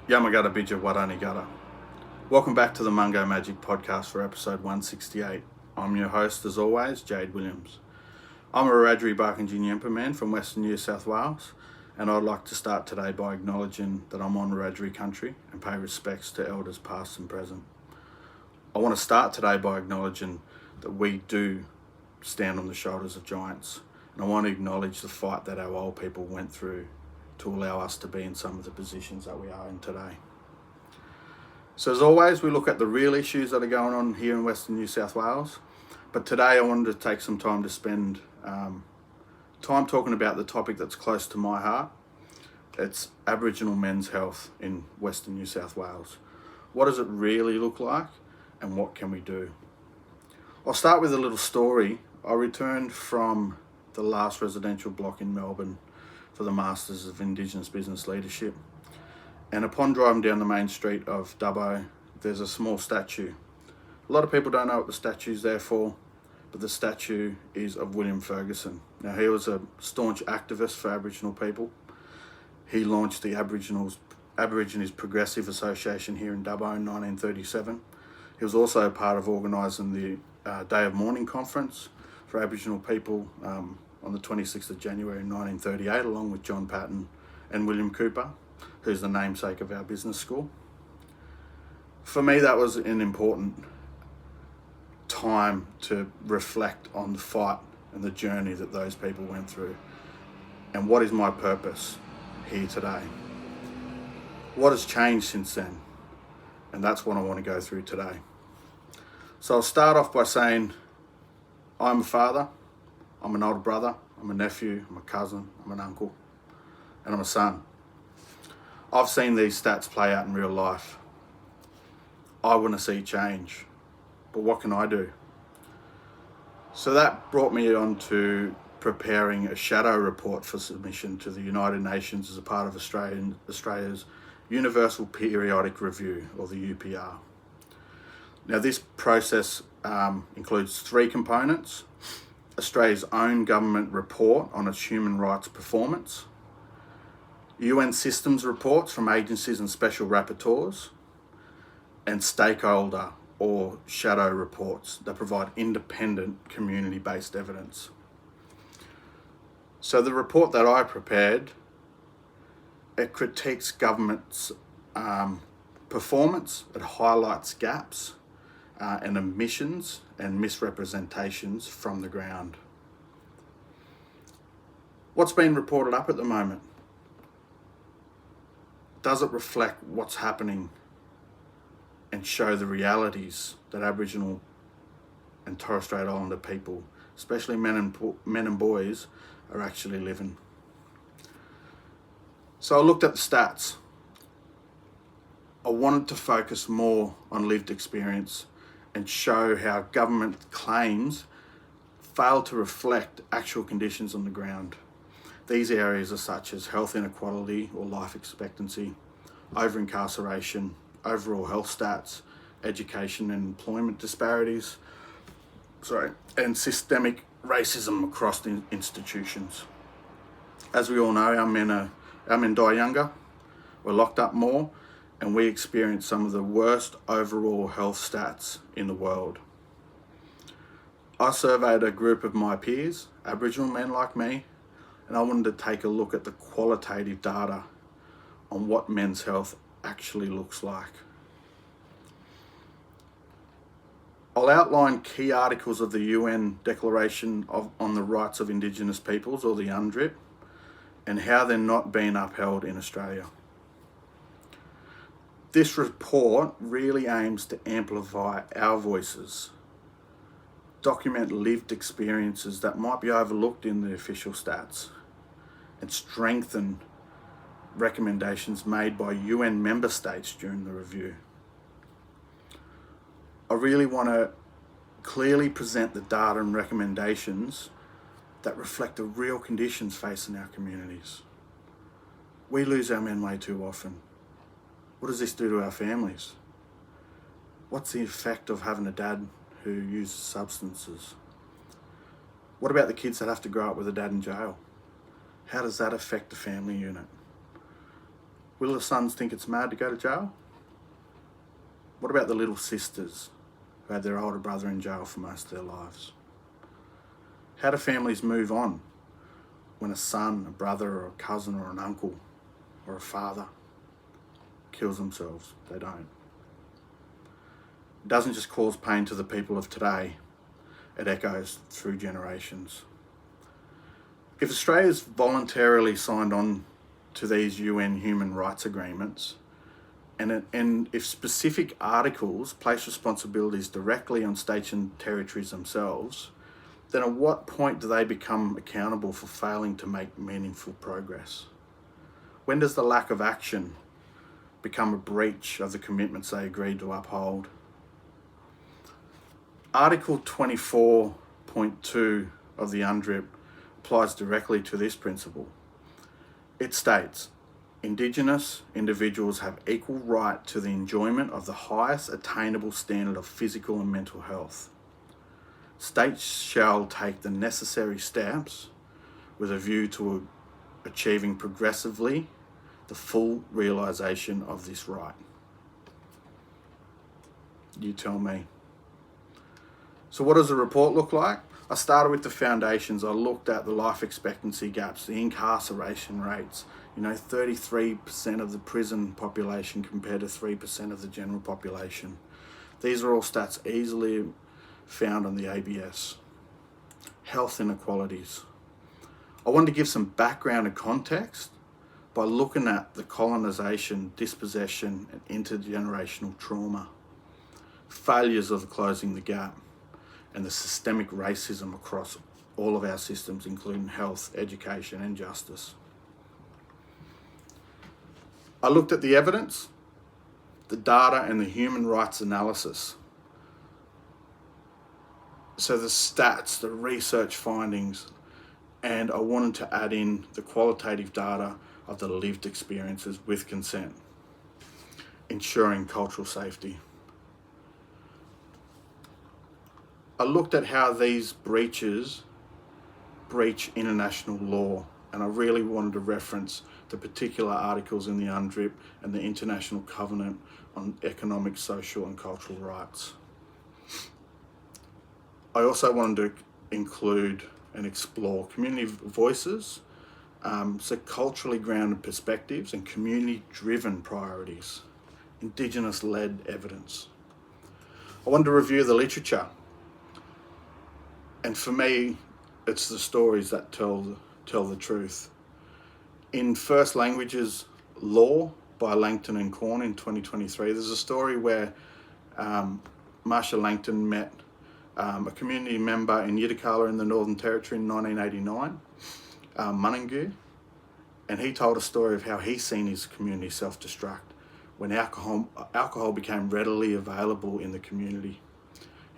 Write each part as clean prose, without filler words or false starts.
Yamagata Bija Waranigata. Welcome back to the Mungo Magic Podcast for episode 168. I'm your host, as always, Jade Williams. I'm a Wiradjuri Barkindji Yempa man from Western New South Wales, and I'd like to start today by acknowledging that I'm on Wiradjuri country and pay respects to elders past and present. I want to start today by acknowledging that we do stand on the shoulders of giants, and I want to acknowledge the fight that our old people went through to allow us to be in some of the positions that we are in today. So as always, we look at the real issues that are going on here in Western New South Wales, but today I wanted to take some time to spend time talking about the topic that's close to my heart. It's Aboriginal men's health in Western New South Wales. What does it really look like, and what can we do? I'll start with a little story. I returned from the last residential block in Melbourne for the Masters of Indigenous Business Leadership. And upon driving down the main street of Dubbo, there's a small statue. A lot of people don't know what the statue's there for, but the statue is of William Ferguson. Now, he was a staunch activist for Aboriginal people. He launched the Aborigines Progressive Association here in Dubbo in 1937. He was also part of organising the Day of Mourning conference for Aboriginal people on the 26th of January 1938, along with John Patton and William Cooper, who's the namesake of our business school. For me, that was an important time to reflect on the fight and the journey that those people went through. And what is my purpose here today? What has changed since then? And that's what I want to go through today. So I'll start off by saying I'm a father, I'm an older brother, I'm a nephew, I'm a cousin, I'm an uncle, and I'm a son. I've seen these stats play out in real life. I want to see change, but what can I do? So that brought me on to preparing a shadow report for submission to the United Nations as a part of Australia's Universal Periodic Review, or the UPR. Now, this process includes three components: Australia's own government report on its human rights performance, UN systems reports from agencies and special rapporteurs, and stakeholder or shadow reports that provide independent community-based evidence. So the report that I prepared, it critiques government's performance, it highlights gaps and omissions and misrepresentations from the ground. What's been reported up at the moment? Does it reflect what's happening and show the realities that Aboriginal and Torre Strait Islander people, especially men and boys, are actually living? So I looked at the stats. I wanted to focus more on lived experience and show how government claims fail to reflect actual conditions on the ground. These areas are such as health inequality or life expectancy, over-incarceration, overall health stats, education and employment disparities, and systemic racism across the institutions. As we all know, our men die younger, we're locked up more, and we experience some of the worst overall health stats in the world. I surveyed a group of my peers, Aboriginal men like me, and I wanted to take a look at the qualitative data on what men's health actually looks like. I'll outline key articles of the UN Declaration on the Rights of Indigenous Peoples, or the UNDRIP, and how they're not being upheld in Australia. This report really aims to amplify our voices, document lived experiences that might be overlooked in the official stats, and strengthen recommendations made by UN member states during the review. I really want to clearly present the data and recommendations that reflect the real conditions facing our communities. We lose our men way too often. What does this do to our families? What's the effect of having a dad who uses substances? What about the kids that have to grow up with a dad in jail? How does that affect the family unit? Will the sons think it's mad to go to jail? What about the little sisters who had their older brother in jail for most of their lives? How do families move on when a son, a brother, or a cousin, or an uncle, or a father kills themselves? They don't. It doesn't just cause pain to the people of today, it echoes through generations. If Australia's voluntarily signed on to these UN human rights agreements, and if specific articles place responsibilities directly on states and territories themselves, then at what point do they become accountable for failing to make meaningful progress? When does the lack of action become a breach of the commitments they agreed to uphold? Article 24.2 of the UNDRIP applies directly to this principle. It states, Indigenous individuals have equal right to the enjoyment of the highest attainable standard of physical and mental health. States shall take the necessary steps with a view to achieving progressively the full realisation of this right. You tell me. So what does the report look like? I started with the foundations. I looked at the life expectancy gaps, the incarceration rates, 33% of the prison population compared to 3% of the general population. These are all stats easily found on the ABS. Health inequalities. I wanted to give some background and context by looking at the colonisation, dispossession and intergenerational trauma, failures of closing the gap, and the systemic racism across all of our systems, including health, education and justice. I looked at the evidence, the data and the human rights analysis. So the stats, the research findings, and I wanted to add in the qualitative data of the lived experiences with consent, ensuring cultural safety. I looked at how these breaches breach international law, and I really wanted to reference the particular articles in the UNDRIP and the International Covenant on Economic, Social and Cultural Rights. I also wanted to include and explore community voices, so culturally grounded perspectives and community-driven priorities, Indigenous-led evidence. I wanted to review the literature, and for me, it's the stories that tell the truth. In First Languages Law by Langton and Corn in 2023, there's a story where Marsha Langton met a community member in Yirrkala in the Northern Territory in 1989, Mungo, and he told a story of how he's seen his community self-destruct when alcohol became readily available in the community.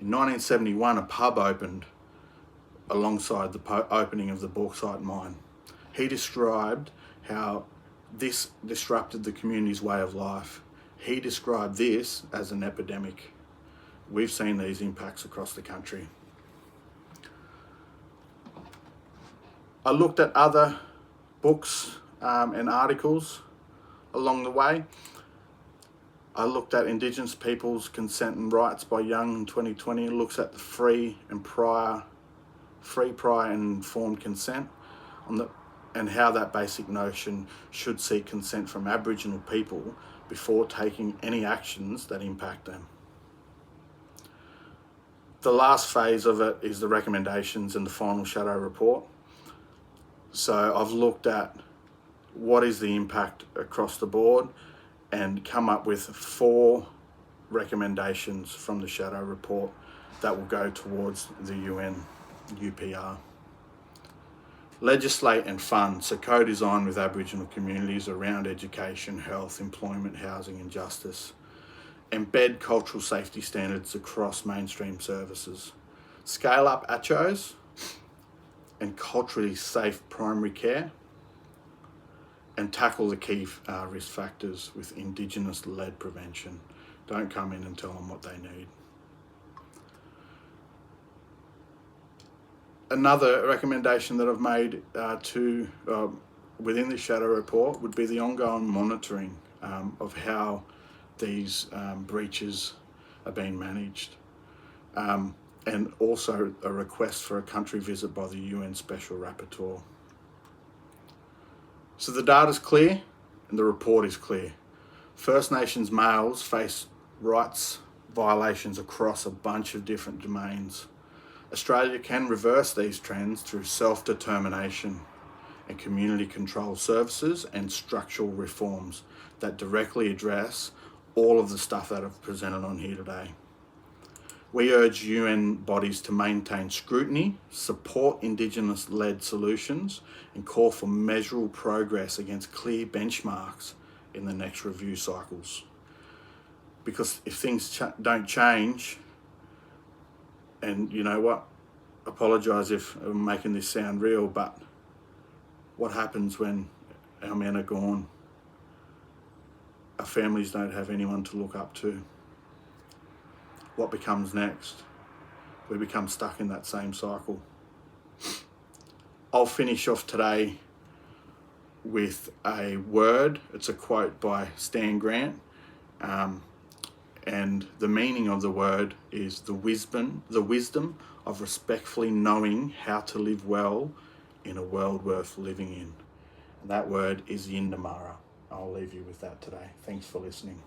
In 1971, a pub opened alongside the opening of the bauxite mine. He described how this disrupted the community's way of life. He described this as an epidemic. We've seen these impacts across the country. I looked at other books and articles along the way. I looked at Indigenous Peoples' Consent and Rights by Young in 2020. It looks at the free, prior and informed consent and how that basic notion should seek consent from Aboriginal people before taking any actions that impact them. The last phase of it is the recommendations and the final shadow report. So I've looked at what is the impact across the board and come up with 4 recommendations from the shadow report that will go towards the UN UPR. Legislate and fund, so co-design with Aboriginal communities around education, health, employment, housing and justice. Embed cultural safety standards across mainstream services. Scale up ACHOs and culturally safe primary care, and tackle the key risk factors with Indigenous-led prevention. Don't come in and tell them what they need. Another recommendation that I've made within the shadow report would be the ongoing monitoring of how these breaches are being managed, and also a request for a country visit by the UN Special Rapporteur. So the data's clear and the report is clear. First Nations males face rights violations across a bunch of different domains. Australia can reverse these trends through self-determination and community control services and structural reforms that directly address all of the stuff that I've presented on here today. We urge UN bodies to maintain scrutiny, support Indigenous-led solutions, and call for measurable progress against clear benchmarks in the next review cycles. Because if things don't change, and you know what, apologise if I'm making this sound real, but what happens when our men are gone? Our families don't have anyone to look up to. What becomes next? We become stuck in that same cycle. I'll finish off today with a word. It's a quote by Stan Grant, and the meaning of the word is the wisdom of respectfully knowing how to live well in a world worth living in. And that word is Yindamara. I'll leave you with that today. Thanks for listening.